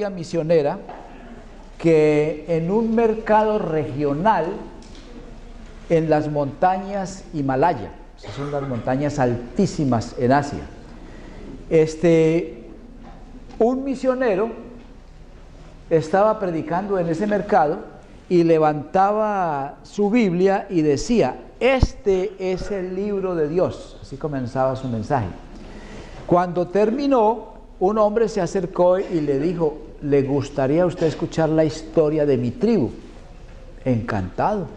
misionera que en un mercado regional en las montañas Himalaya, esas son las montañas altísimas en Asia, un misionero estaba predicando en ese mercado y levantaba su Biblia y decía: este es el libro de Dios. Así comenzaba su mensaje. Cuando terminó, un hombre se acercó y le dijo: ¿le gustaría a usted escuchar la historia de mi tribu? Encantado,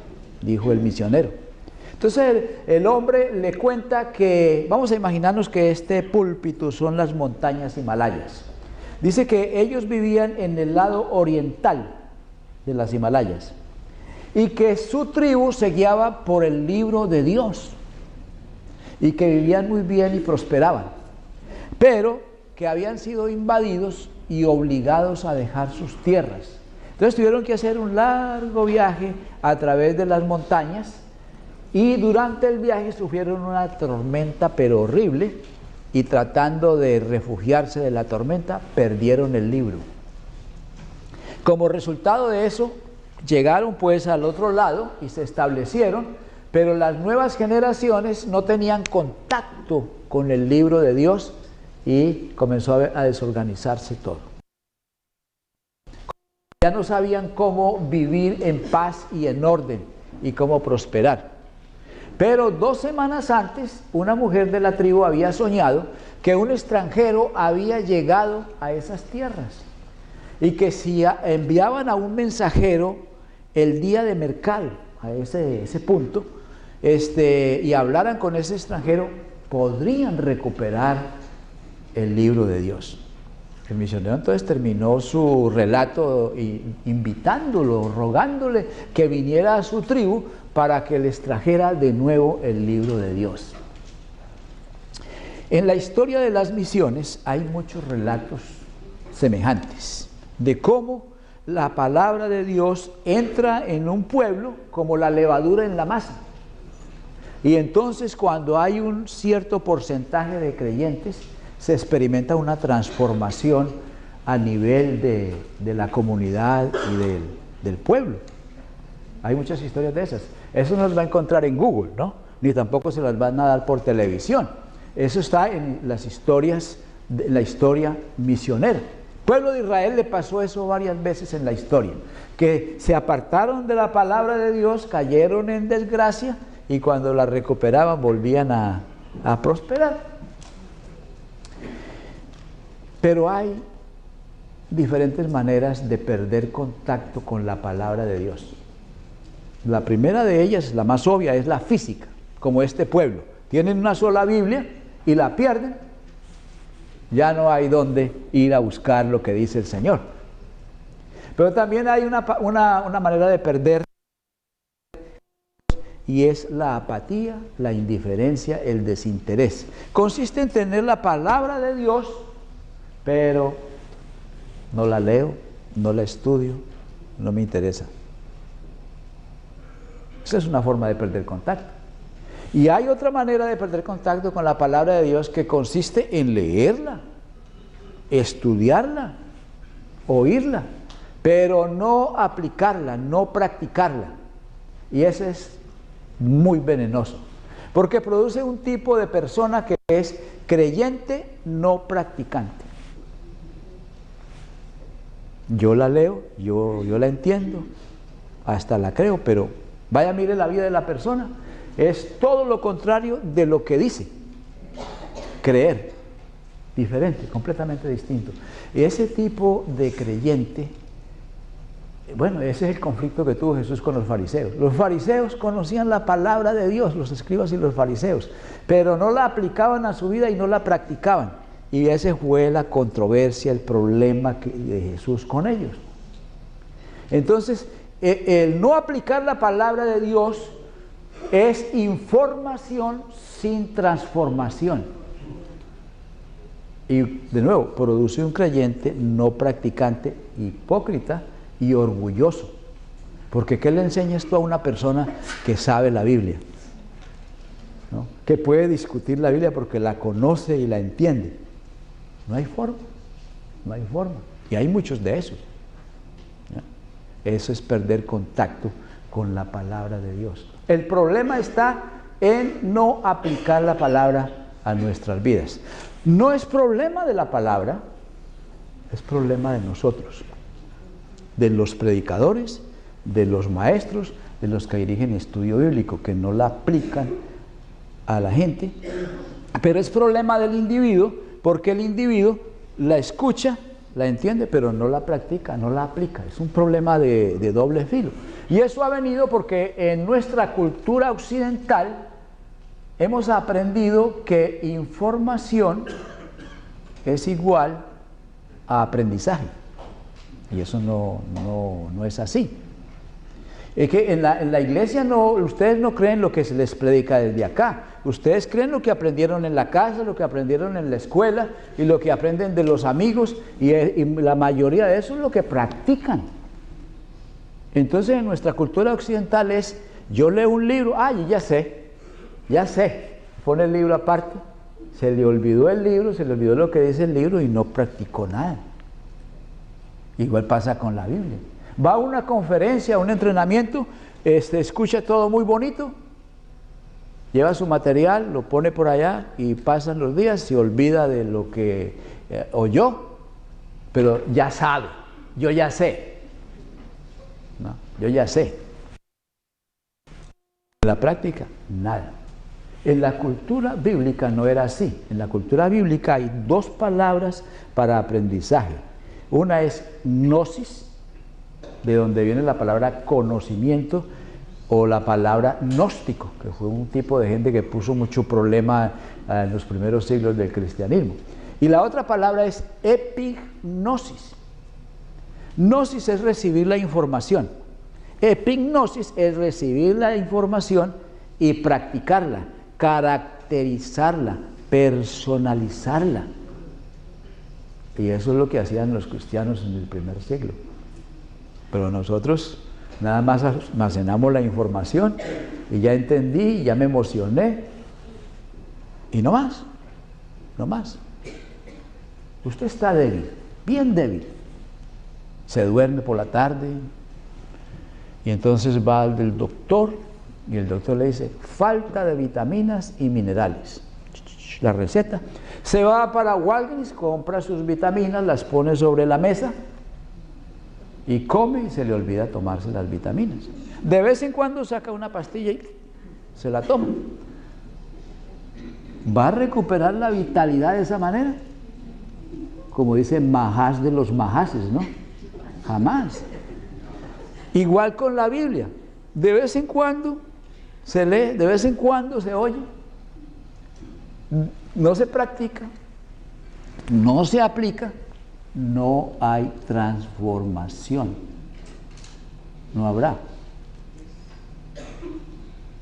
dijo el misionero. Entonces el hombre le cuenta que, vamos a imaginarnos que este púlpito son las montañas Himalayas. Dice que ellos vivían en el lado oriental de las Himalayas y que su tribu se guiaba por el libro de Dios y que vivían muy bien y prosperaban, pero que habían sido invadidos y obligados a dejar sus tierras. Entonces tuvieron que hacer un largo viaje a través de las montañas y durante el viaje sufrieron una tormenta pero horrible, y tratando de refugiarse de la tormenta perdieron el libro. Como resultado de eso llegaron pues al otro lado y se establecieron, pero las nuevas generaciones no tenían contacto con el libro de Dios y comenzó a desorganizarse todo. Ya no sabían cómo vivir en paz y en orden y cómo prosperar. Pero 2 semanas antes, una mujer de la tribu había soñado que un extranjero había llegado a esas tierras y que si enviaban a un mensajero el día de Mercal a ese punto, y hablaran con ese extranjero, podrían recuperar el libro de Dios. El misionero entonces terminó su relato invitándolo, rogándole que viniera a su tribu para que les trajera de nuevo el libro de Dios. En la historia de las misiones hay muchos relatos semejantes de cómo la palabra de Dios entra en un pueblo como la levadura en la masa. Y entonces cuando hay un cierto porcentaje de creyentes, se experimenta una transformación a nivel de la comunidad y del pueblo. Hay muchas historias de esas. Eso no las va a encontrar en Google, ¿no? Ni tampoco se las van a dar por televisión. Eso está en las historias, en la historia misionera. El pueblo de Israel le pasó eso varias veces en la historia, que se apartaron de la palabra de Dios, cayeron en desgracia y cuando la recuperaban volvían a prosperar. Pero hay diferentes maneras de perder contacto con la palabra de Dios. La primera de ellas, la más obvia, es la física, como este pueblo. Tienen una sola Biblia y la pierden, ya no hay dónde ir a buscar lo que dice el Señor. Pero también hay una manera de perder, y es la apatía, la indiferencia, el desinterés. Consiste en tener la palabra de Dios, pero no la leo, no la estudio, no me interesa. Esa es una forma de perder contacto. Y hay otra manera de perder contacto con la palabra de Dios que consiste en leerla, estudiarla, oírla, pero no aplicarla, no practicarla. Y ese es muy venenoso, porque produce un tipo de persona que es creyente no practicante. Yo la leo, yo la entiendo, hasta la creo, pero vaya, mire la vida de la persona, es todo lo contrario de lo que dice. Creer, diferente, completamente distinto. Y ese tipo de creyente, bueno, ese es el conflicto que tuvo Jesús con los fariseos. Los fariseos conocían la palabra de Dios, los escribas y los fariseos, pero no la aplicaban a su vida y no la practicaban. Y esa fue la controversia, el problema de Jesús con ellos. Entonces, el no aplicar la palabra de Dios es información sin transformación. Y de nuevo, produce un creyente no practicante, hipócrita y orgulloso. Porque ¿qué le enseñas tú a una persona que sabe la Biblia? ¿No? Que puede discutir la Biblia porque la conoce y la entiende. No hay forma, no hay forma. Y hay muchos de esos. ¿Ya? Eso es perder contacto con la palabra de Dios. El problema está en no aplicar la palabra a nuestras vidas. No es problema de la palabra, es problema de nosotros, de los predicadores, de los maestros, de los que dirigen estudio bíblico, que no la aplican a la gente. Pero es problema del individuo, porque el individuo la escucha, la entiende, pero no la practica, no la aplica. Es un problema de doble filo. Y eso ha venido porque en nuestra cultura occidental hemos aprendido que información es igual a aprendizaje. Y eso no es así. Es que en la iglesia ustedes no creen lo que se les predica desde acá. Ustedes creen lo que aprendieron en la casa, lo que aprendieron en la escuela y lo que aprenden de los amigos, y la mayoría de eso es lo que practican. Entonces en nuestra cultura occidental es, yo leo un libro, ya sé, pone el libro aparte, se le olvidó el libro, se le olvidó lo que dice el libro y no practicó nada. Igual pasa con la Biblia. Va a una conferencia, a un entrenamiento, escucha todo muy bonito, lleva su material, lo pone por allá y pasan los días, se olvida de lo que oyó, pero ya sabe, yo ya sé. No, yo ya sé. En la práctica, nada. En la cultura bíblica no era así. En la cultura bíblica hay dos palabras para aprendizaje. Una es gnosis, de donde viene la palabra conocimiento, o la palabra gnóstico, que fue un tipo de gente que puso mucho problema en los primeros siglos del cristianismo. Y la otra palabra es epignosis. Gnosis es recibir la información. Epignosis es recibir la información y practicarla, caracterizarla, personalizarla. Y eso es lo que hacían los cristianos en el primer siglo. Pero nosotros nada más almacenamos la información y ya entendí, ya me emocioné y no más, no más. Usted está débil, bien débil. Se duerme por la tarde y entonces va al del doctor y el doctor le dice falta de vitaminas y minerales. La receta. Se va para Walgreens, compra sus vitaminas, las pone sobre la mesa y come y se le olvida tomarse las vitaminas. De vez en cuando saca una pastilla y se la toma. ¿Va a recuperar la vitalidad de esa manera? Como dice Majás de los Majases, ¿no? Jamás. Igual con la Biblia. De vez en cuando se lee, de vez en cuando se oye. No se practica, no se aplica, no hay transformación. No habrá.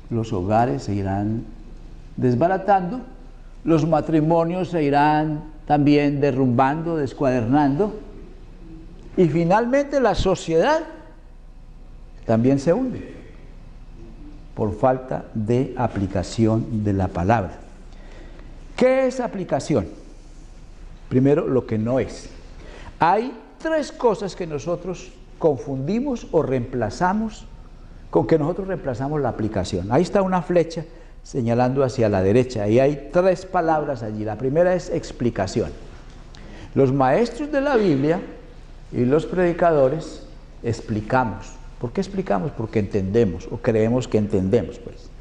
Los hogares se irán desbaratando, los matrimonios se irán también derrumbando, descuadernando, y finalmente la sociedad también se hunde por falta de aplicación de la palabra. ¿Qué es aplicación? Primero, lo que no es. Hay tres cosas que nosotros confundimos o reemplazamos, con que nosotros reemplazamos la aplicación. Ahí está una flecha señalando hacia la derecha y hay tres palabras allí. La primera es explicación. Los maestros de la Biblia y los predicadores explicamos. ¿Por qué explicamos? Porque entendemos o creemos que entendemos, pues.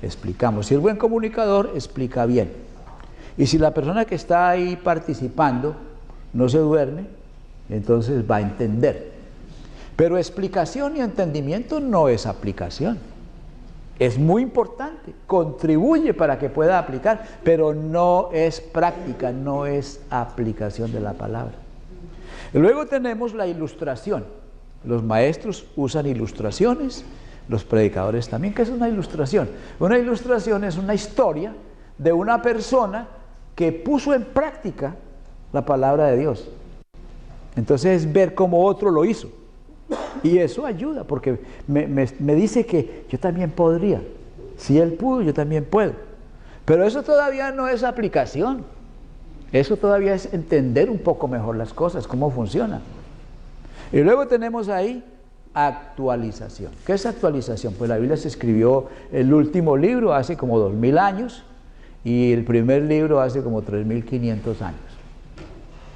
Explicamos. Si el buen comunicador explica bien. Y si la persona que está ahí participando no se duerme, entonces va a entender. Pero explicación y entendimiento no es aplicación. Es muy importante, contribuye para que pueda aplicar, pero no es práctica, no es aplicación de la palabra. Luego tenemos la ilustración. Los maestros usan ilustraciones, los predicadores también. ¿Qué es una ilustración? Una ilustración es una historia de una persona que puso en práctica la palabra de Dios. Entonces es ver cómo otro lo hizo. Y eso ayuda, porque me dice que yo también podría. Si él pudo, yo también puedo. Pero eso todavía no es aplicación. Eso todavía es entender un poco mejor las cosas, cómo funcionan. Y luego tenemos ahí actualización. ¿Qué es actualización? Pues la Biblia se escribió, el último libro hace como 2000 años y el primer libro hace como 3500 años.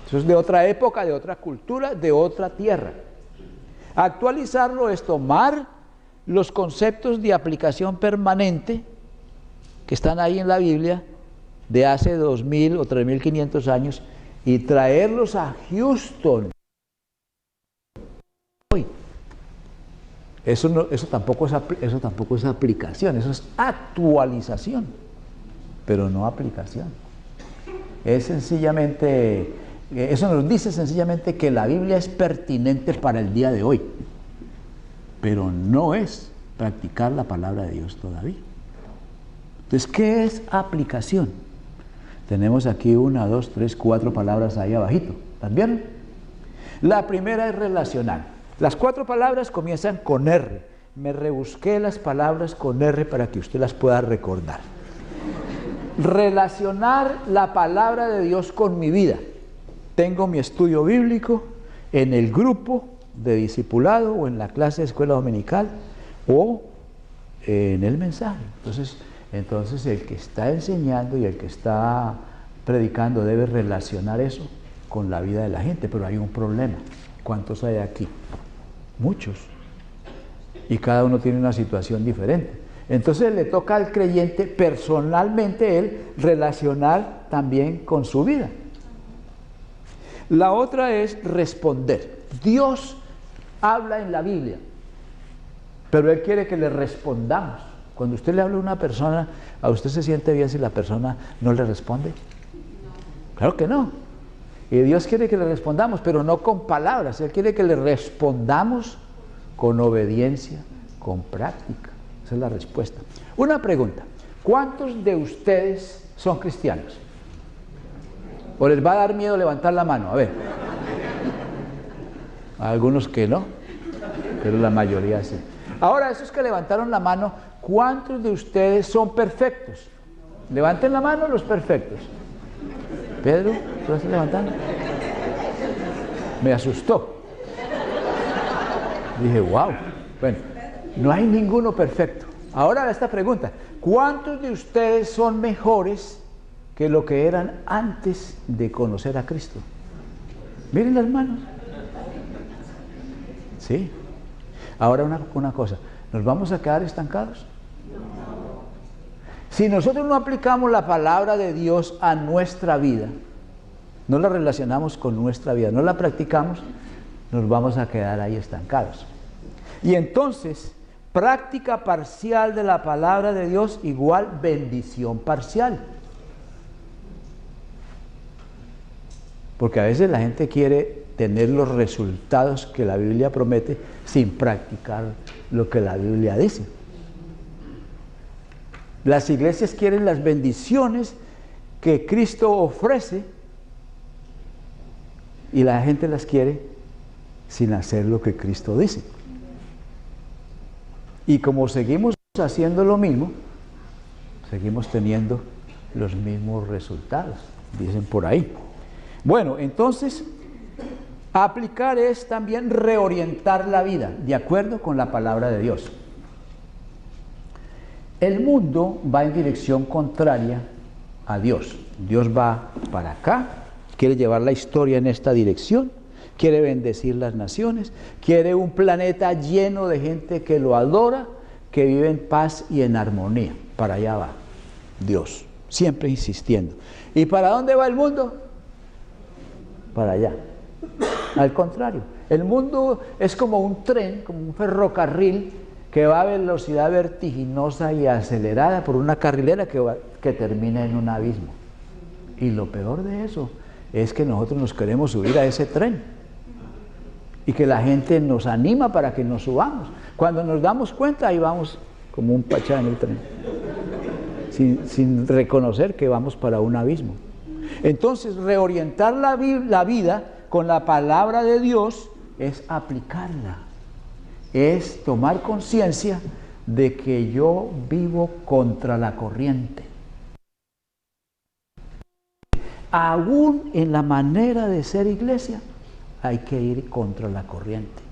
Eso es de otra época, de otra cultura, de otra tierra. Actualizarlo es tomar los conceptos de aplicación permanente que están ahí en la Biblia de hace 2000 o 3500 años y traerlos a Houston. Eso tampoco es aplicación, eso es actualización, pero no aplicación. Es sencillamente, eso nos dice sencillamente que la Biblia es pertinente para el día de hoy, pero no es practicar la palabra de Dios todavía. Entonces, ¿qué es aplicación? Tenemos aquí 1, 2, 3, 4 palabras ahí abajito. ¿Las vieron? La primera es relacional. Las 4 palabras comienzan con R. Me rebusqué las palabras con R para que usted las pueda recordar. Relacionar la palabra de Dios con mi vida. Tengo mi estudio bíblico en el grupo de discipulado o en la clase de escuela dominical o en el mensaje. Entonces el que está enseñando y el que está predicando debe relacionar eso con la vida de la gente, pero hay un problema. ¿Cuántos hay aquí? Muchos. Y cada uno tiene una situación diferente. Entonces le toca al creyente personalmente él relacionar también con su vida. La otra es responder. Dios habla en la Biblia, pero Él quiere que le respondamos. Cuando usted le habla a una persona, ¿a usted se siente bien si la persona no le responde? Claro que no. Y Dios quiere que le respondamos, pero no con palabras. Él quiere que le respondamos con obediencia, con práctica. Esa es la respuesta. Una pregunta. ¿Cuántos de ustedes son cristianos? ¿O les va a dar miedo levantar la mano? A ver. Algunos que no, pero la mayoría sí. Ahora, esos que levantaron la mano, ¿cuántos de ustedes son perfectos? Levanten la mano los perfectos. Pedro, ¿tú estás levantando? Me asustó. Dije, wow. Bueno, no hay ninguno perfecto. Ahora esta pregunta, ¿cuántos de ustedes son mejores que lo que eran antes de conocer a Cristo? Miren las manos. Sí. Ahora una cosa, ¿nos vamos a quedar estancados? Si nosotros no aplicamos la palabra de Dios a nuestra vida, no la relacionamos con nuestra vida, no la practicamos, nos vamos a quedar ahí estancados. Y entonces, práctica parcial de la palabra de Dios igual bendición parcial. Porque a veces la gente quiere tener los resultados que la Biblia promete sin practicar lo que la Biblia dice. Las iglesias quieren las bendiciones que Cristo ofrece y la gente las quiere sin hacer lo que Cristo dice. Y como seguimos haciendo lo mismo, seguimos teniendo los mismos resultados, dicen por ahí. Bueno, entonces, aplicar es también reorientar la vida, de acuerdo con la palabra de Dios. El mundo va en dirección contraria a Dios. Dios va para acá, quiere llevar la historia en esta dirección, quiere bendecir las naciones, quiere un planeta lleno de gente que lo adora, que vive en paz y en armonía. Para allá va Dios, siempre insistiendo. ¿Y para dónde va el mundo? Para allá. Al contrario, el mundo es como un tren, como un ferrocarril que va a velocidad vertiginosa y acelerada por una carrilera que termina en un abismo. Y lo peor de eso es que nosotros nos queremos subir a ese tren y que la gente nos anima para que nos subamos. Cuando nos damos cuenta, ahí vamos como un pachá en el tren, sin reconocer que vamos para un abismo. Entonces, reorientar la vida con la palabra de Dios es aplicarla, es tomar conciencia de que yo vivo contra la corriente. aún en la manera de ser iglesia, hay que ir contra la corriente.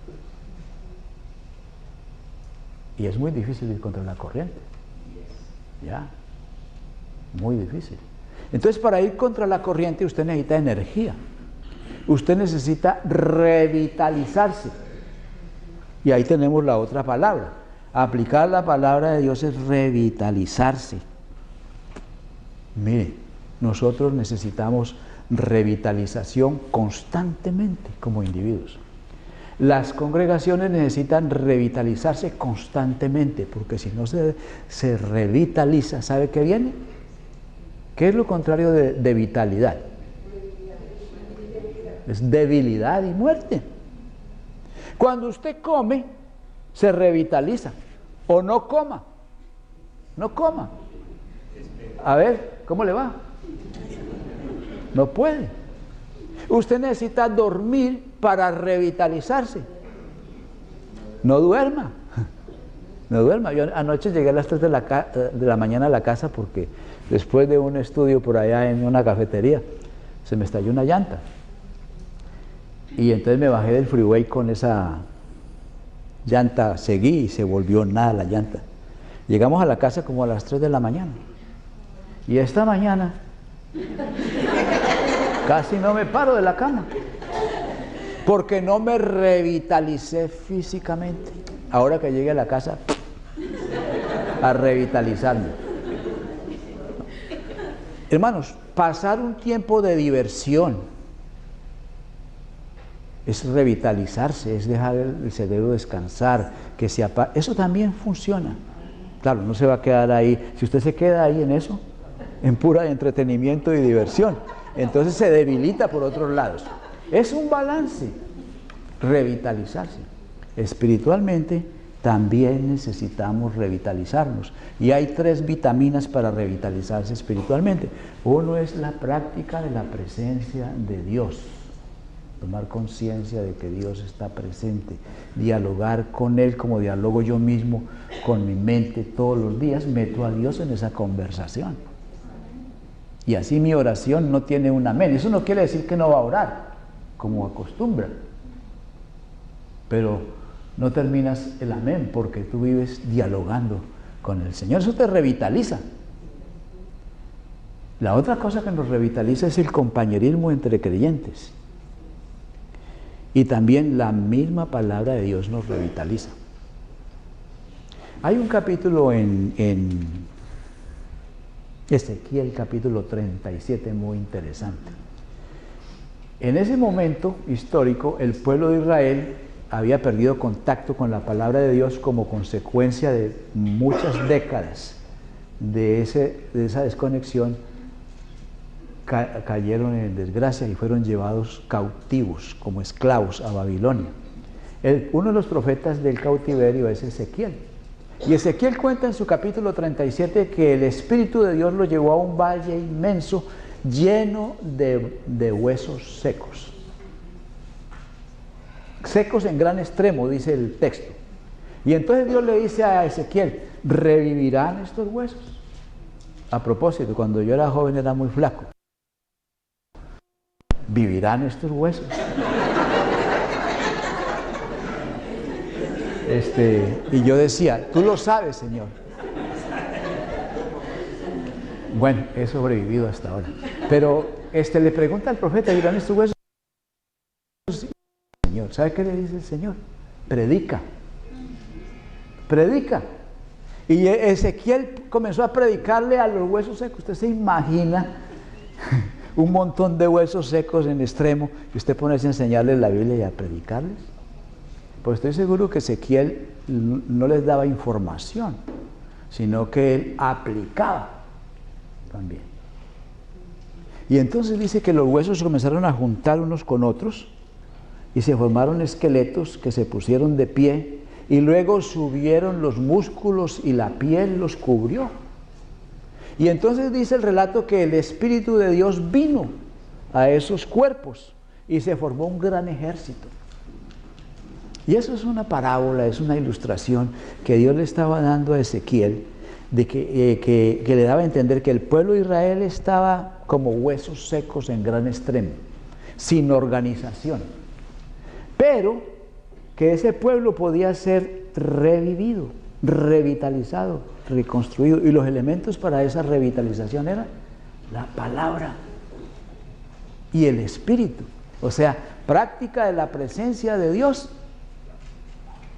Y es muy difícil ir contra la corriente. Ya, muy difícil. Entonces, para ir contra la corriente usted necesita energía. Usted necesita revitalizarse. Y ahí tenemos la otra palabra. Aplicar la palabra de Dios es revitalizarse. Mire, nosotros necesitamos revitalización constantemente como individuos. Las congregaciones necesitan revitalizarse constantemente, porque si no se revitaliza, ¿sabe qué viene? ¿Qué es lo contrario de vitalidad? Es debilidad y muerte. Cuando usted come, se revitaliza. O no coma. No coma. A ver, ¿cómo le va? No puede. Usted necesita dormir para revitalizarse. No duerma. No duerma. Yo anoche llegué a las 3 de la mañana a la casa porque después de un estudio por allá en una cafetería se me estalló una llanta. Y entonces me bajé del freeway con esa llanta, seguí y se volvió nada la llanta. Llegamos a la casa como a las 3 de la mañana. Y esta mañana casi no me paro de la cama, porque no me revitalicé físicamente. Ahora que llegué a la casa, a revitalizarme. Hermanos, pasar un tiempo de diversión es revitalizarse, es dejar el cerebro descansar, que se apague. Eso también funciona. Claro, no se va a quedar ahí. Si usted se queda ahí en eso, en pura entretenimiento y diversión, entonces se debilita por otros lados. Es un balance, revitalizarse. Espiritualmente también necesitamos revitalizarnos. Y hay 3 vitaminas para revitalizarse espiritualmente. Uno es la práctica de la presencia de Dios. Tomar conciencia de que Dios está presente, dialogar con Él como dialogo yo mismo con mi mente todos los días, meto a Dios en esa conversación. Y así mi oración no tiene un amén. Eso no quiere decir que no va a orar, como acostumbra. Pero no terminas el amén porque tú vives dialogando con el Señor. Eso te revitaliza. La otra cosa que nos revitaliza es el compañerismo entre creyentes. Y también la misma palabra de Dios nos revitaliza. Hay un capítulo en Ezequiel, capítulo 37, muy interesante. En ese momento histórico, el pueblo de Israel había perdido contacto con la palabra de Dios como consecuencia de muchas décadas de esa desconexión. Cayeron en desgracia y fueron llevados cautivos como esclavos a Babilonia. Uno de los profetas del cautiverio es Ezequiel. Y Ezequiel cuenta en su capítulo 37 que el Espíritu de Dios lo llevó a un valle inmenso lleno de huesos secos. Secos en gran extremo, dice el texto. Y entonces Dios le dice a Ezequiel, ¿revivirán estos huesos? A propósito, cuando yo era joven era muy flaco. ¿Vivirán estos huesos? Y yo decía, tú lo sabes, Señor. Bueno, he sobrevivido hasta ahora. Pero le pregunta al profeta, ¿vivirán estos huesos? Señor, ¿sabe qué le dice el Señor? Predica. Predica. Y Ezequiel comenzó a predicarle a los huesos secos. Usted se imagina un montón de huesos secos en extremo y usted pone a enseñarles la Biblia y a predicarles. Pues estoy seguro que Ezequiel no les daba información, sino que él aplicaba también. Y entonces dice que los huesos se comenzaron a juntar unos con otros y se formaron esqueletos que se pusieron de pie y luego subieron los músculos y la piel los cubrió. Y entonces dice el relato que el Espíritu de Dios vino a esos cuerpos y se formó un gran ejército. Y eso es una parábola, es una ilustración que Dios le estaba dando a Ezequiel que le daba a entender que el pueblo de Israel estaba como huesos secos en gran extremo, sin organización, pero que ese pueblo podía ser revivido, revitalizado, reconstruido, y los elementos para esa revitalización eran la palabra y el Espíritu, o sea, práctica de la presencia de Dios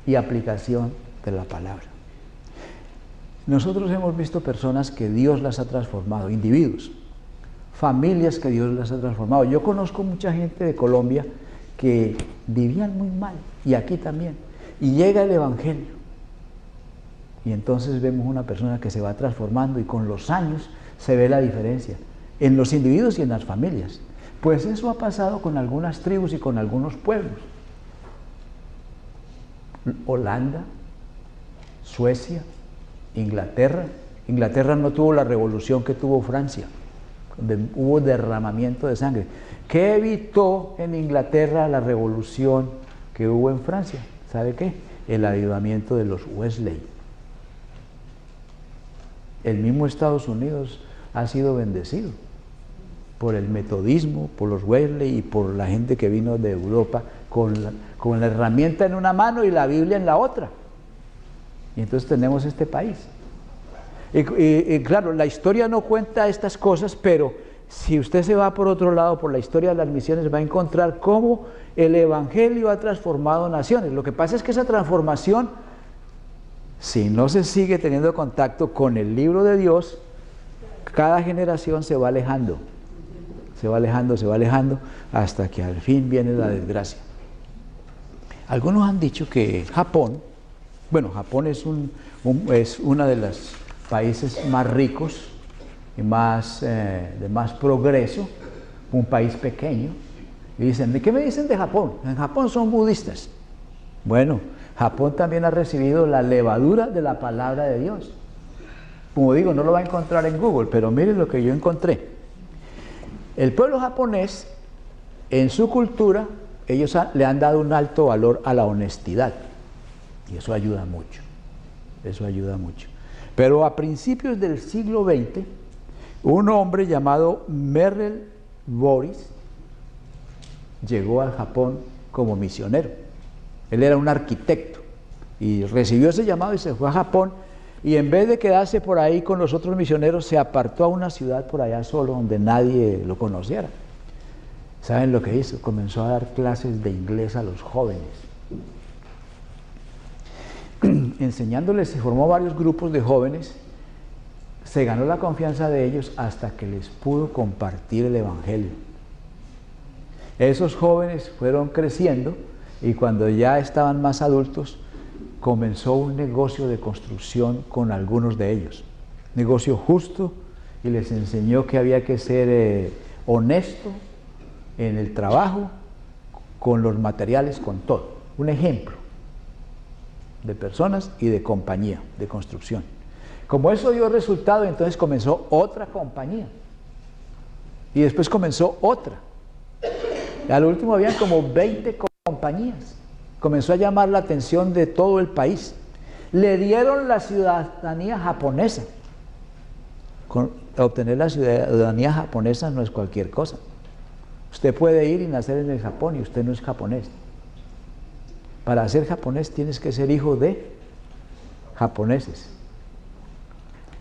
y aplicación de la palabra. Nosotros hemos visto personas que Dios las ha transformado, individuos, familias que Dios las ha transformado. Yo conozco mucha gente de Colombia que vivían muy mal, y aquí también, y llega el Evangelio, y entonces vemos una persona que se va transformando, y con los años se ve la diferencia en los individuos y en las familias. Pues eso ha pasado con algunas tribus y con algunos pueblos. Holanda, Suecia, Inglaterra. Inglaterra no tuvo la revolución que tuvo Francia, donde hubo derramamiento de sangre. ¿Qué evitó en Inglaterra la revolución que hubo en Francia? ¿Sabe qué? El avivamiento de los Wesley. El mismo Estados Unidos ha sido bendecido por el metodismo, por los Wesley y por la gente que vino de Europa con la herramienta en una mano y la Biblia en la otra. Y entonces tenemos este país. Y claro, la historia no cuenta estas cosas, pero si usted se va por otro lado, por la historia de las misiones, va a encontrar cómo el Evangelio ha transformado naciones. Lo que pasa es que esa transformación, si no se sigue teniendo contacto con el libro de Dios, cada generación se va alejando, se va alejando, se va alejando, hasta que al fin viene la desgracia. Algunos han dicho que Japón, bueno, Japón es uno de los países más ricos y de más progreso, un país pequeño, y dicen, ¿de qué me dicen de Japón? En Japón son budistas. Bueno, Japón también ha recibido la levadura de la palabra de Dios. Como digo, no lo va a encontrar en Google, pero miren lo que yo encontré. El pueblo japonés, en su cultura, ellos le han dado un alto valor a la honestidad, y eso ayuda mucho, eso ayuda mucho. Pero a principios del siglo XX, un hombre llamado Merrill Boris llegó al Japón como misionero. Él era un arquitecto y recibió ese llamado y se fue a Japón, y en vez de quedarse por ahí con los otros misioneros, se apartó a una ciudad por allá solo donde nadie lo conociera. ¿Saben lo que hizo? Comenzó a dar clases de inglés a los jóvenes. Enseñándoles, se formó varios grupos de jóvenes, se ganó la confianza de ellos hasta que les pudo compartir el Evangelio. Esos jóvenes fueron creciendo, y cuando ya estaban más adultos, comenzó un negocio de construcción con algunos de ellos, negocio justo, y les enseñó que había que ser honesto en el trabajo, con los materiales, con todo. Un ejemplo de personas y de compañía de construcción. Como eso dio resultado, entonces comenzó otra compañía, y después comenzó otra, y al último habían como 20 compañías. Comenzó a llamar la atención de todo el país. Le dieron la ciudadanía japonesa. Obtener la ciudadanía japonesa no es cualquier cosa. Usted puede ir y nacer en el Japón y usted no es japonés. Para ser japonés tienes que ser hijo de japoneses.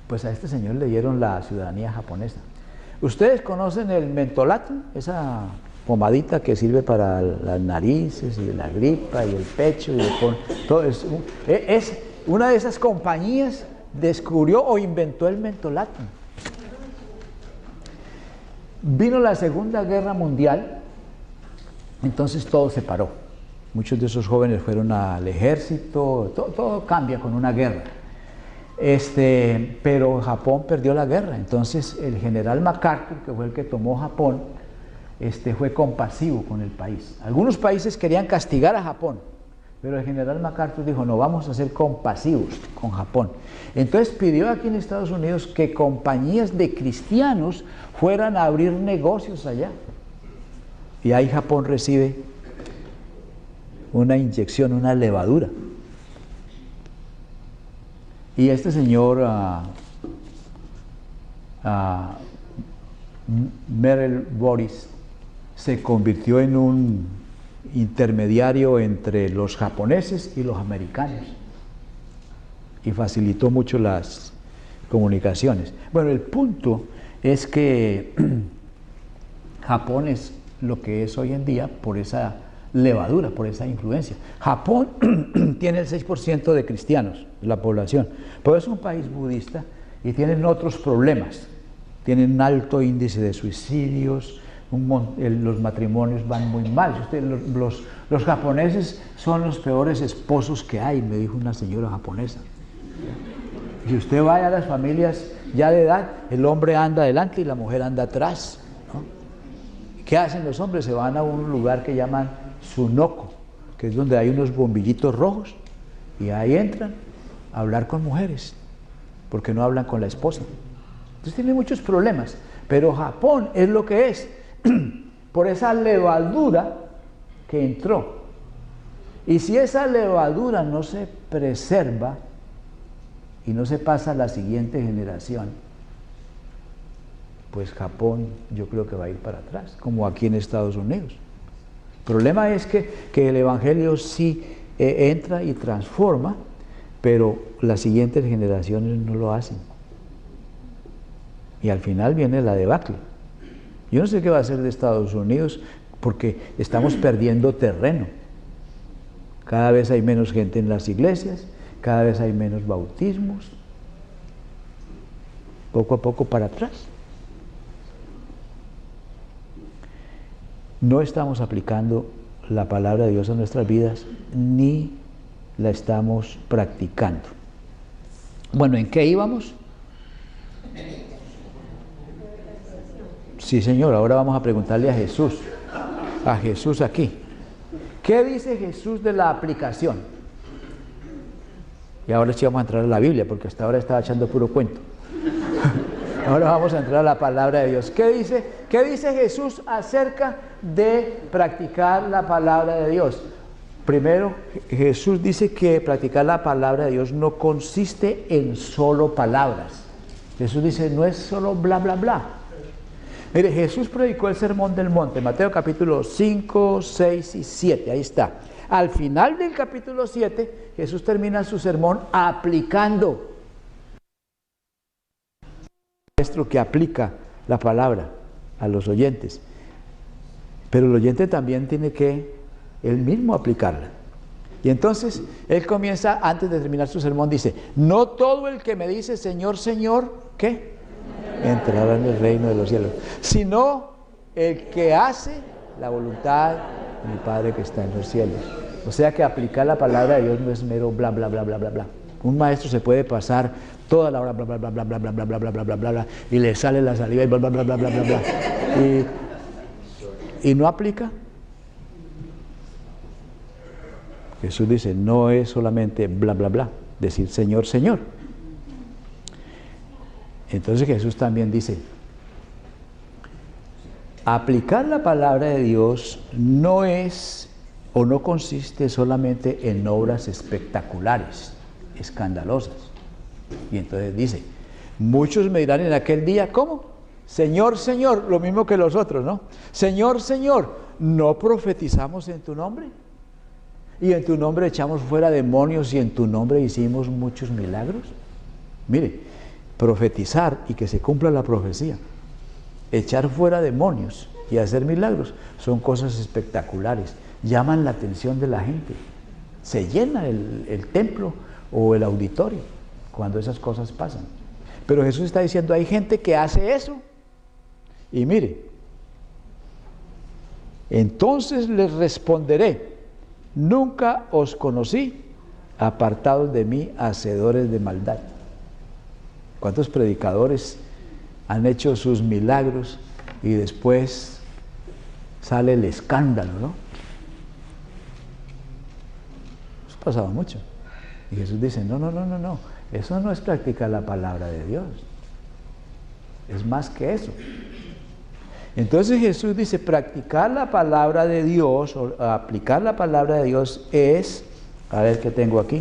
Pues a este señor le dieron la ciudadanía japonesa. ¿Ustedes conocen el mentolato? Esa pomadita que sirve para las narices y la gripa y el pecho y todo eso. Es una de esas compañías descubrió o inventó el mentolato. Vino la Segunda Guerra Mundial, entonces todo se paró. Muchos de esos jóvenes fueron al ejército, todo cambia con una guerra. Pero Japón perdió la guerra, entonces el general MacArthur, que fue el que tomó Japón, fue compasivo con el país. Algunos países querían castigar a Japón, pero el general MacArthur dijo, no, vamos a ser compasivos con Japón. Entonces pidió aquí en Estados Unidos que compañías de cristianos fueran a abrir negocios allá. Y ahí Japón recibe una inyección, una levadura. Y este señor, Merrill Boris, se convirtió en un intermediario entre los japoneses y los americanos y facilitó mucho las comunicaciones. Bueno, el punto es que Japón es lo que es hoy en día por esa levadura, por esa influencia. Japón tiene el 6% de cristianos, la población, pero es un país budista y tienen otros problemas. Tienen un alto índice de suicidios, los matrimonios van muy mal. Los japoneses son los peores esposos que hay, me dijo una señora japonesa. Si usted vaya a las familias ya de edad, el hombre anda adelante y la mujer anda atrás, ¿no? ¿Qué hacen los hombres? Se van a un lugar que llaman Sunoko, que es donde hay unos bombillitos rojos, y ahí entran a hablar con mujeres, porque no hablan con la esposa. Entonces tiene muchos problemas, pero Japón es lo que es, por esa levadura que entró. Y si esa levadura no se preserva y no se pasa a la siguiente generación, pues Japón yo creo que va a ir para atrás, como aquí en Estados Unidos. El problema es que el Evangelio sí entra y transforma, pero las siguientes generaciones no lo hacen. Y al final viene la debacle. Yo no sé qué va a hacer de Estados Unidos, porque estamos perdiendo terreno. Cada vez hay menos gente en las iglesias, cada vez hay menos bautismos, poco a poco para atrás. No estamos aplicando la palabra de Dios a nuestras vidas, ni la estamos practicando. Bueno, ¿en qué íbamos? Sí, señor, ahora vamos a preguntarle a Jesús aquí. ¿Qué dice Jesús de la aplicación? Y ahora sí vamos a entrar a la Biblia, porque hasta ahora estaba echando puro cuento. Ahora vamos a entrar a la palabra de Dios. ¿Qué dice Jesús acerca de practicar la palabra de Dios? Primero, Jesús dice que practicar la palabra de Dios no consiste en solo palabras. Jesús dice, no es solo bla, bla, bla. Mire, Jesús predicó el Sermón del Monte, Mateo capítulo 5, 6 y 7, ahí está. Al final del capítulo 7, Jesús termina su sermón aplicando. Maestro que aplica la palabra a los oyentes, pero el oyente también tiene que él mismo aplicarla. Y entonces él comienza, antes de terminar su sermón, dice, no todo el que me dice Señor, Señor, ¿qué? Entrará en el reino de los cielos, sino el que hace la voluntad de mi Padre que está en los cielos. O sea que aplicar la palabra de Dios no es mero bla, bla, bla, bla, bla, bla. Un maestro se puede pasar toda la hora bla, bla, bla, bla, bla, bla, bla, bla, bla, bla, bla, bla, bla, y le sale la saliva y bla, bla, bla, bla, bla, bla, bla, y no aplica. Jesús dice, no es solamente bla, bla, bla, decir Señor, Señor. Entonces Jesús también dice, aplicar la palabra de Dios no es o no consiste solamente en obras espectaculares, escandalosas. Y entonces dice, muchos me dirán en aquel día, ¿cómo? Señor, Señor, lo mismo que los otros, ¿no? Señor, Señor, ¿no profetizamos en tu nombre? Y en tu nombre echamos fuera demonios y en tu nombre hicimos muchos milagros. Mire, profetizar y que se cumpla la profecía, echar fuera demonios y hacer milagros, son cosas espectaculares, llaman la atención de la gente, se llena el templo o el auditorio cuando esas cosas pasan. Pero Jesús está diciendo, hay gente que hace eso, y mire, entonces les responderé, nunca os conocí, apartados de mí, hacedores de maldad. ¿Cuántos predicadores han hecho sus milagros y después sale el escándalo, no? Eso ha pasado mucho. Y Jesús dice, no, eso no es practicar la palabra de Dios. Es más que eso. Entonces Jesús dice, practicar la palabra de Dios, o aplicar la palabra de Dios es, a ver qué tengo aquí,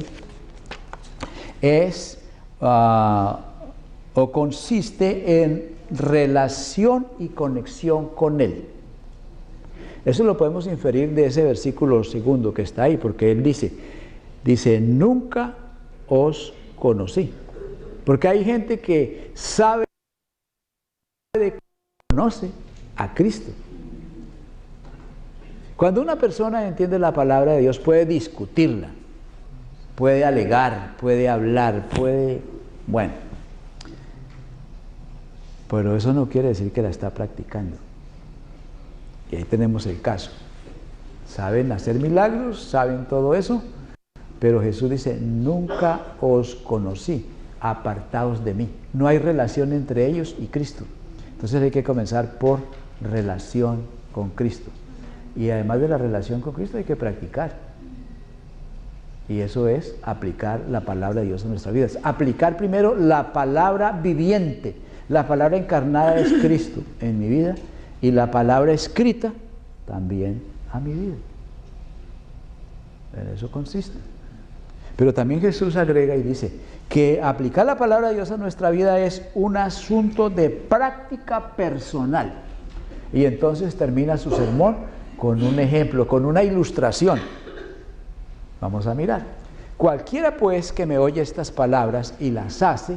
es o consiste en relación y conexión con Él. Eso lo podemos inferir de ese versículo segundo que está ahí, porque Él dice, nunca os conocí. Porque hay gente que sabe, conoce a Cristo. Cuando una persona entiende la palabra de Dios, puede discutirla, puede alegar, puede hablar, bueno, pero eso no quiere decir que la está practicando. Y ahí tenemos el caso. Saben hacer milagros, saben todo eso, pero Jesús dice, nunca os conocí, apartaos de mí. No hay relación entre ellos y Cristo. Entonces hay que comenzar por relación con Cristo. Y además de la relación con Cristo hay que practicar. Y eso es aplicar la palabra de Dios en nuestras vidas. Aplicar primero la palabra viviente. La palabra encarnada es Cristo en mi vida y la palabra escrita también a mi vida. En eso consiste. Pero también Jesús agrega y dice que aplicar la palabra de Dios a nuestra vida es un asunto de práctica personal. Y entonces termina su sermón con un ejemplo, con una ilustración. Vamos a mirar. Cualquiera pues que me oye estas palabras y las hace,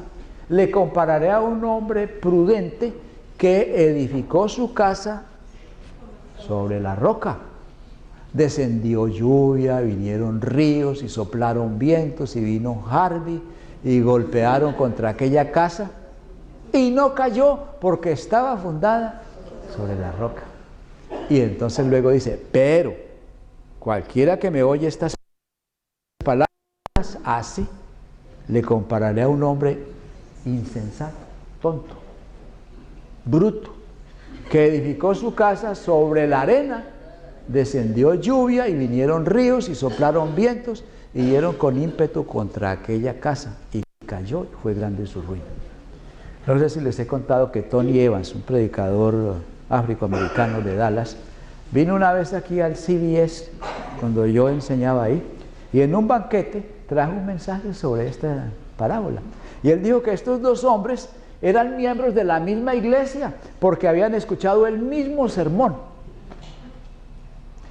le compararé a un hombre prudente que edificó su casa sobre la roca. Descendió lluvia, vinieron ríos y soplaron vientos y vino Harvey y golpearon contra aquella casa y no cayó porque estaba fundada sobre la roca. Y entonces luego dice, pero cualquiera que me oye estas palabras hace, le compararé a un hombre insensato, tonto, bruto, que edificó su casa sobre la arena, descendió lluvia y vinieron ríos y soplaron vientos y dieron con ímpetu contra aquella casa y cayó y fue grande su ruina. No sé si les he contado que Tony Evans, un predicador afroamericano de Dallas, vino una vez aquí al CBS cuando yo enseñaba ahí y en un banquete trajo un mensaje sobre esta parábola. Y él dijo que estos dos hombres eran miembros de la misma iglesia porque habían escuchado el mismo sermón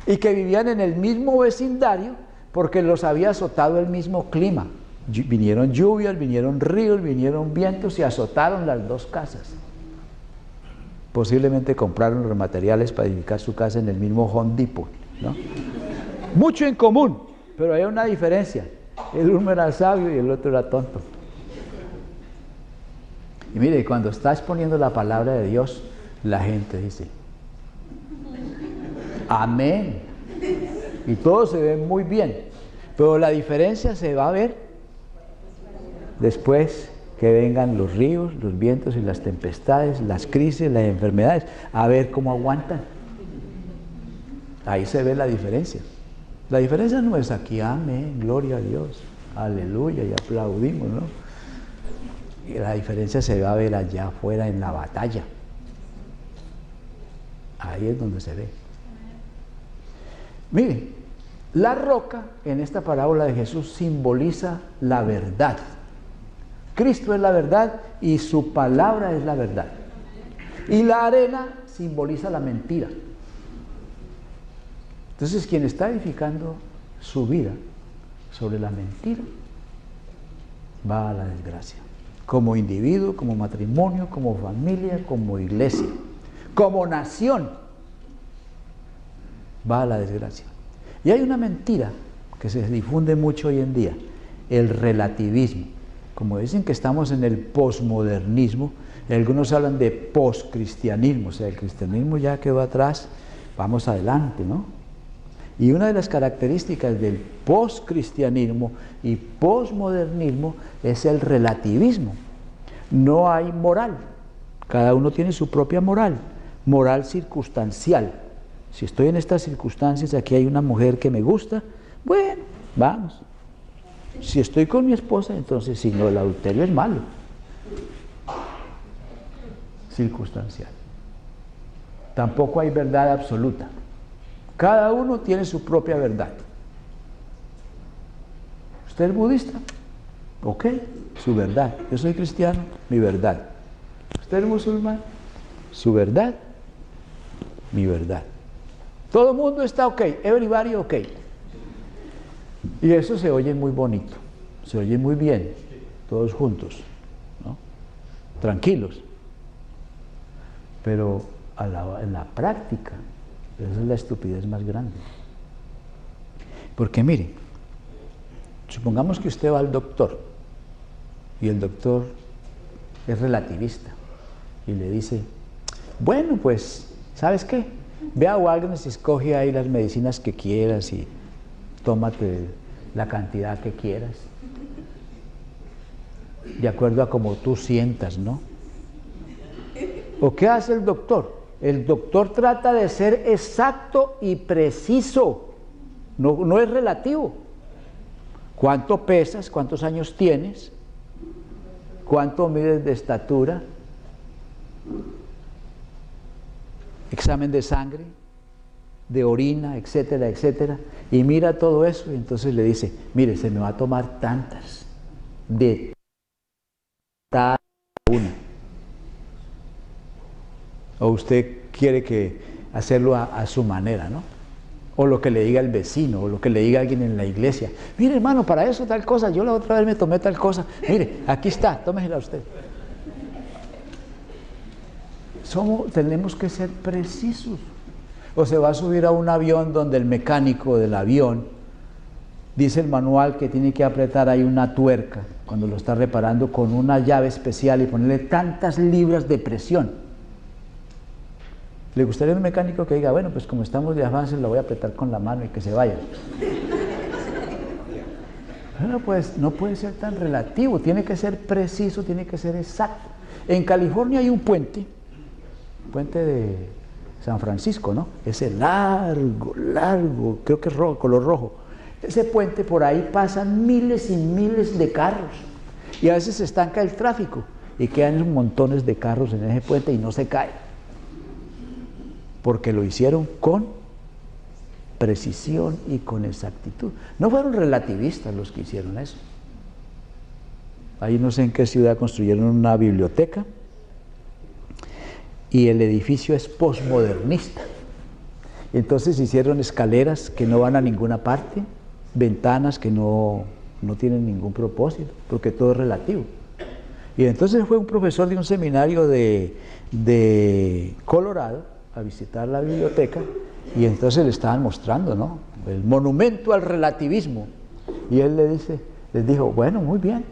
y que vivían en el mismo vecindario porque los había azotado el mismo clima. Vinieron lluvias, vinieron ríos, vinieron vientos y azotaron las dos casas. Posiblemente compraron los materiales para edificar su casa en el mismo Home Depot, ¿no? Mucho en común, pero hay una diferencia. El uno era sabio y el otro era tonto. Y mire, cuando está exponiendo la palabra de Dios, la gente dice, amén. Y todo se ve muy bien. Pero la diferencia se va a ver después que vengan los ríos, los vientos y las tempestades, las crisis, las enfermedades, a ver cómo aguantan. Ahí se ve la diferencia. La diferencia no es aquí, amén, gloria a Dios, aleluya, y aplaudimos, ¿no? Y la diferencia se va a ver allá afuera en la batalla. Ahí es donde se ve. Miren, la roca en esta parábola de Jesús simboliza la verdad. Cristo es la verdad y su palabra es la verdad. Y la arena simboliza la mentira. Entonces, quien está edificando su vida sobre la mentira va a la desgracia. Como individuo, como matrimonio, como familia, como iglesia, como nación, va a la desgracia. Y hay una mentira que se difunde mucho hoy en día, el relativismo. Como dicen que estamos en el posmodernismo, algunos hablan de poscristianismo, o sea, el cristianismo ya quedó atrás, vamos adelante, ¿no? Y una de las características del poscristianismo y posmodernismo es el relativismo. No hay moral, cada uno tiene su propia moral, moral circunstancial. Si estoy en estas circunstancias, aquí hay una mujer que me gusta, bueno, vamos. Si estoy con mi esposa, entonces si no, el adulterio es malo. Circunstancial. Tampoco hay verdad absoluta. Cada uno tiene su propia verdad. ¿Usted es budista? Ok, su verdad. Yo soy cristiano, mi verdad. ¿Usted es musulmán? Su verdad, mi verdad. Todo el mundo está ok, everybody ok. Y eso se oye muy bonito, se oye muy bien, todos juntos, ¿no? Tranquilos. Pero en la práctica, esa es la estupidez más grande. Porque mire, supongamos que usted va al doctor y el doctor es relativista y le dice, bueno, pues, ¿sabes qué? Ve a Walgreens y escoge ahí las medicinas que quieras y tómate la cantidad que quieras, de acuerdo a como tú sientas, ¿no? ¿O qué hace el doctor? El doctor trata de ser exacto y preciso, no es relativo. ¿Cuánto pesas? ¿Cuántos años tienes? ¿Cuánto mides de estatura? Examen de sangre, de orina, etcétera, etcétera. Y mira todo eso y entonces le dice, mire, se me va a tomar tantas, de cada una. O usted quiere que hacerlo a su manera, ¿no? O lo que le diga el vecino, o lo que le diga alguien en la iglesia. Mire, hermano, para eso tal cosa, yo la otra vez me tomé tal cosa. Mire, aquí está, tómesela usted. Tenemos que ser precisos. O se va a subir a un avión donde el mecánico del avión dice el manual que tiene que apretar ahí una tuerca cuando lo está reparando con una llave especial y ponerle tantas libras de presión. ¿Le gustaría un mecánico que diga, bueno, pues como estamos de avance, lo voy a apretar con la mano y que se vaya? Bueno, pues no puede ser tan relativo, tiene que ser preciso, tiene que ser exacto. En California hay un puente de San Francisco, ¿no? Ese largo, creo que es rojo, color rojo. Ese puente, por ahí pasan miles y miles de carros y a veces se estanca el tráfico y quedan montones de carros en ese puente y no se cae. Porque lo hicieron con precisión y con exactitud. No fueron relativistas los que hicieron eso. Ahí no sé en qué ciudad construyeron una biblioteca y el edificio es posmodernista. Entonces hicieron escaleras que no van a ninguna parte, ventanas que no tienen ningún propósito, porque todo es relativo. Y entonces fue un profesor de un seminario de Colorado a visitar la biblioteca y entonces le estaban mostrando, ¿no?, el monumento al relativismo, y él les dijo, bueno, muy bien,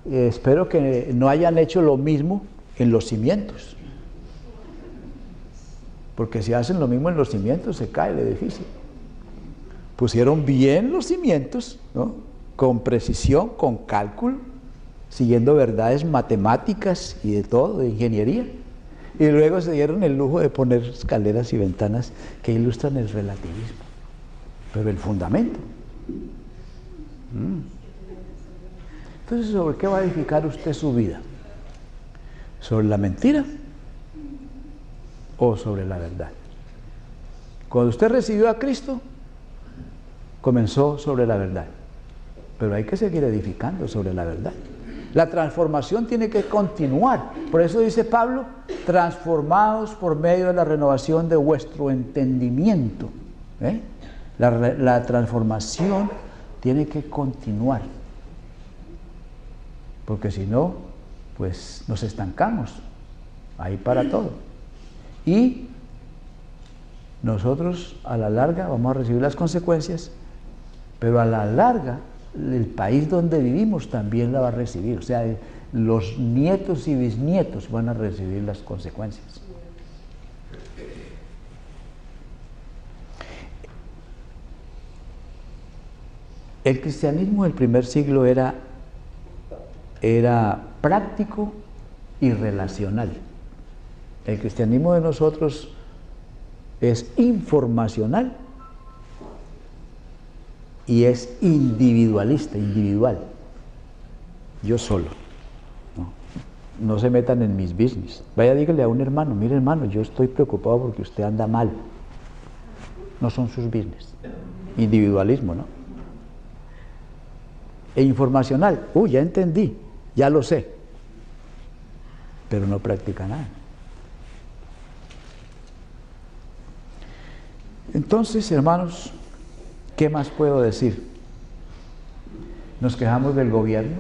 espero que no hayan hecho lo mismo en los cimientos, porque si hacen lo mismo en los cimientos se cae el edificio. Pusieron bien los cimientos, ¿no?, con precisión, con cálculo, siguiendo verdades matemáticas y de todo, de ingeniería. Y luego se dieron el lujo de poner escaleras y ventanas que ilustran el relativismo, pero el fundamento. Entonces, ¿sobre qué va a edificar usted su vida? ¿Sobre la mentira o sobre la verdad? Cuando usted recibió a Cristo, comenzó sobre la verdad, pero hay que seguir edificando sobre la verdad. La transformación tiene que continuar. Por eso dice Pablo, transformados por medio de la renovación de vuestro entendimiento. La transformación tiene que continuar. Porque si no, pues nos estancamos. Ahí para todo. Y nosotros a la larga vamos a recibir las consecuencias, pero a la larga el país donde vivimos también la va a recibir, o sea, los nietos y bisnietos van a recibir las consecuencias. El cristianismo del primer siglo era práctico y relacional. El cristianismo de nosotros es informacional y es individualista, individual. Yo solo. No se metan en mis business. Vaya, dígale a un hermano, mire hermano, yo estoy preocupado porque usted anda mal. No son sus business. Individualismo, ¿no? e informacional. Ya entendí, ya lo sé, pero no practica nada. Entonces, hermanos, ¿qué más puedo decir? Nos quejamos del gobierno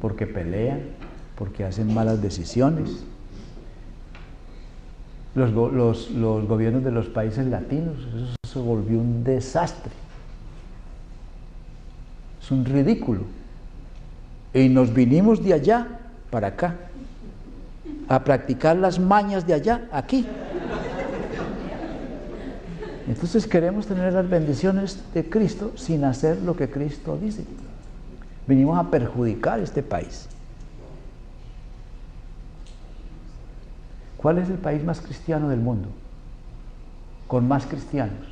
porque pelean, porque hacen malas decisiones. Los gobiernos de los países latinos, eso se volvió un desastre. Es un ridículo. Y nos vinimos de allá para acá, a practicar las mañas de allá, aquí. Entonces queremos tener las bendiciones de Cristo sin hacer lo que Cristo dice. Venimos a perjudicar este país. ¿Cuál es el país más cristiano del mundo? Con más cristianos.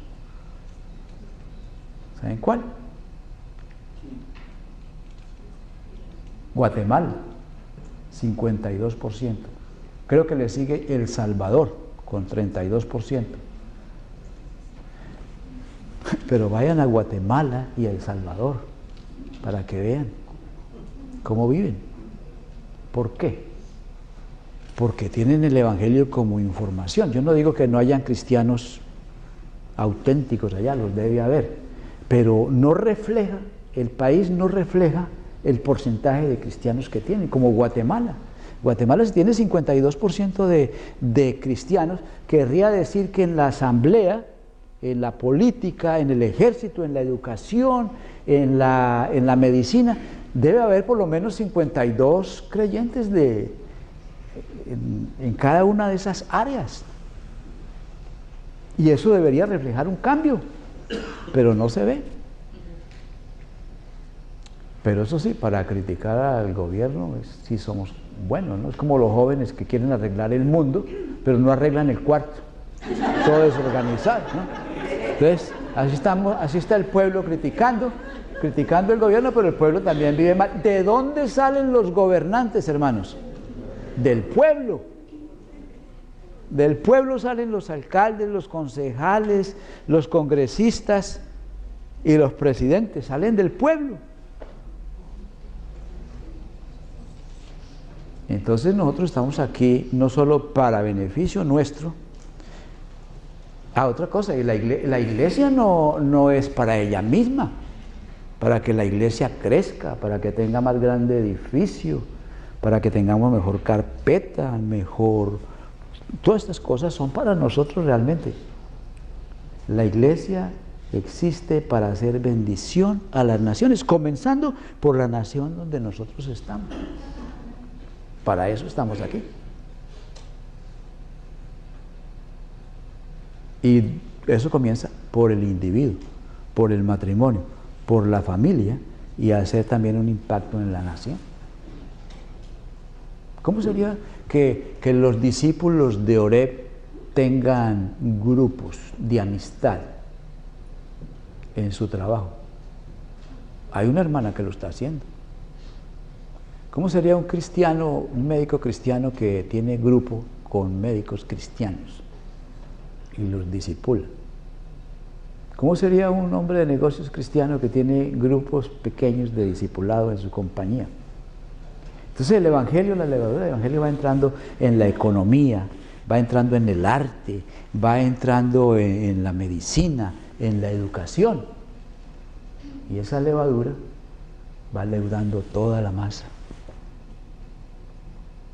¿Saben cuál? Guatemala, 52%. Creo que le sigue El Salvador, con 32%. Pero vayan a Guatemala y a El Salvador para que vean cómo viven. ¿Por qué? Porque tienen el Evangelio como información. Yo no digo que no hayan cristianos auténticos allá, los debe haber, pero no refleja, el país no refleja el porcentaje de cristianos que tiene, como Guatemala. Guatemala, si tiene 52% de cristianos, querría decir que en la asamblea, en la política, en el ejército, en la educación, en la medicina, debe haber por lo menos 52 creyentes en cada una de esas áreas. Y eso debería reflejar un cambio, pero no se ve. Pero eso sí, para criticar al gobierno, sí somos buenos, ¿no? Es como los jóvenes que quieren arreglar el mundo, pero no arreglan el cuarto, todo desorganizado, ¿no? Entonces, así está el pueblo criticando el gobierno, pero el pueblo también vive mal. ¿De dónde salen los gobernantes, hermanos? Del pueblo. Del pueblo salen los alcaldes, los concejales, los congresistas y los presidentes, salen del pueblo. Entonces nosotros estamos aquí no solo para beneficio nuestro. Otra cosa, y la iglesia no es para ella misma, para que la iglesia crezca, para que tenga más grande edificio, para que tengamos mejor carpeta, mejor... Todas estas cosas son para nosotros realmente. La iglesia existe para hacer bendición a las naciones, comenzando por la nación donde nosotros estamos. Para eso estamos aquí. Y eso comienza por el individuo, por el matrimonio, por la familia y hacer también un impacto en la nación. ¿Cómo sería que los discípulos de Oreb tengan grupos de amistad en su trabajo? Hay una hermana que lo está haciendo. ¿Cómo sería un médico cristiano que tiene grupo con médicos cristianos y los discipula? ¿Cómo sería un hombre de negocios cristiano que tiene grupos pequeños de discipulado en su compañía? Entonces el Evangelio, la levadura del Evangelio va entrando en la economía, va entrando en el arte, va entrando en la medicina, en la educación. Y esa levadura va leudando toda la masa.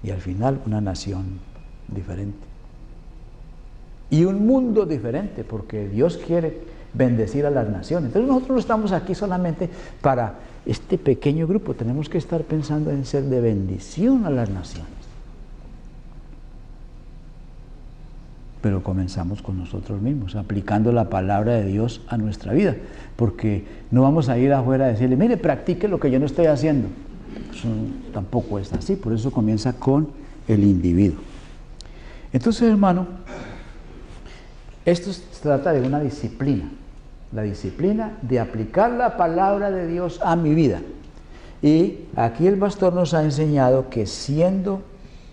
Y al final una nación diferente. Y un mundo diferente, porque Dios quiere bendecir a las naciones. Entonces nosotros no estamos aquí solamente para este pequeño grupo, tenemos que estar pensando en ser de bendición a las naciones. Pero comenzamos con nosotros mismos, aplicando la palabra de Dios a nuestra vida, porque no vamos a ir afuera a decirle, mire, practique lo que yo no estoy haciendo. Eso tampoco es así, por eso comienza con el individuo. Entonces, hermano, esto se trata de una disciplina, la disciplina de aplicar la palabra de Dios a mi vida. Y aquí el pastor nos ha enseñado que siendo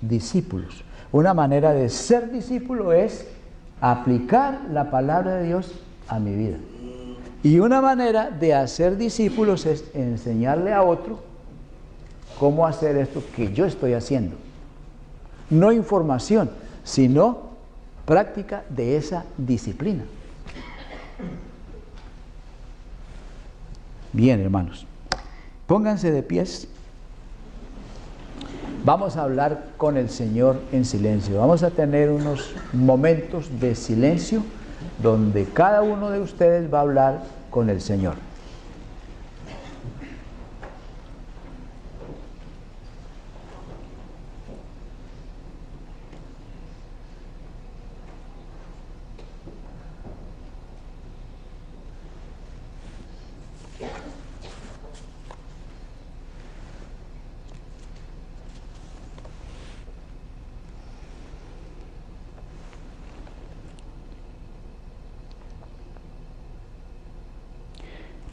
discípulos, una manera de ser discípulo es aplicar la palabra de Dios a mi vida. Y una manera de hacer discípulos es enseñarle a otro cómo hacer esto que yo estoy haciendo. No información, sino práctica de esa disciplina. Bien, hermanos, pónganse de pies. Vamos a hablar con el Señor en silencio. Vamos a tener unos momentos de silencio donde cada uno de ustedes va a hablar con el Señor.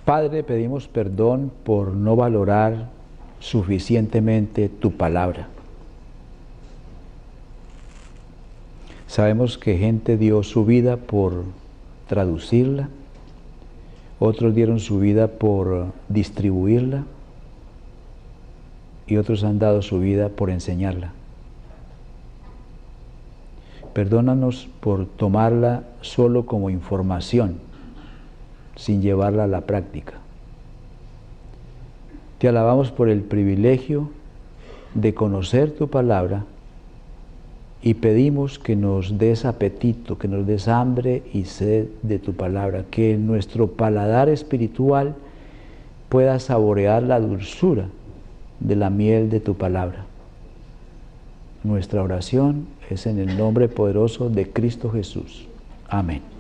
Padre, pedimos perdón por no valorar suficientemente tu palabra. Sabemos que gente dio su vida por traducirla, otros dieron su vida por distribuirla y otros han dado su vida por enseñarla. Perdónanos por tomarla solo como información, sin llevarla a la práctica. Te alabamos por el privilegio de conocer tu palabra y pedimos que nos des apetito, que nos des hambre y sed de tu palabra, que nuestro paladar espiritual pueda saborear la dulzura de la miel de tu palabra. Nuestra oración es en el nombre poderoso de Cristo Jesús. Amén.